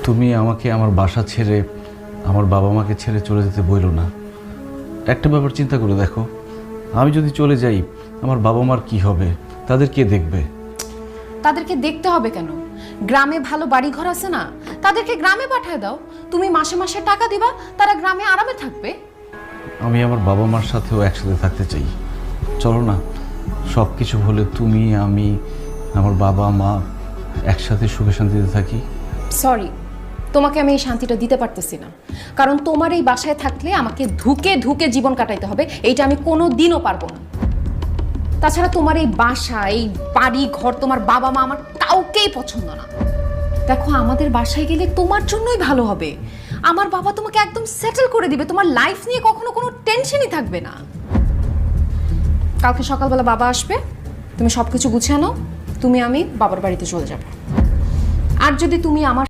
তুমি আমাকে আমার বাসা ছেড়ে আমার বাবা মাকে ছেড়ে চলে যেতে বইলো না। একটা ব্যাপার চিন্তা করে দেখো, আমি যদি চলে যাই আমার বাবা মার কি হবে, তাদের কে দেখবে? তাদেরকে দেখতে হবে কেন? গ্রামে ভালো বাড়ি ঘর আছে না, তাদেরকে গ্রামে পাঠিয়ে দাও। তুমি মাসে মাসে টাকা দিবা, তারা গ্রামে আরামে থাকবে। আমি আমার বাবা মার সাথেও একসাথে থাকতে চাই। চলো না, সব কিছু হলে তুমি, আমি, আমার বাবা মা একসাথে সুখে শান্তিতে থাকি। সরি, তোমাকে আমি এই শান্তিটা দিতে পারতেছি না, কারণ তোমার এই বাসায় থাকলে আমাকে ধুকে ধুকে জীবন কাটাইতে হবে, এইটা আমি কোনো দিনও পারবো না। তাছাড়া তোমার এই বাসা, এই বাড়ি ঘর, তোমার বাবা মা আমার কাউকেই পছন্দ না। দেখো, আমাদের বাসায় গেলে তোমার জন্যই ভালো হবে। আমার বাবা তোমাকে একদম সেটেল করে দিবে, তোমার লাইফ নিয়ে কখনো কোনো টেনশনই থাকবে না। কালকে সকালবেলা বাবা আসবে, তুমি সব কিছু গুছিয়ে নাও, আমি বাবার বাড়িতে চলে যাব। আর যদি তুমি আমার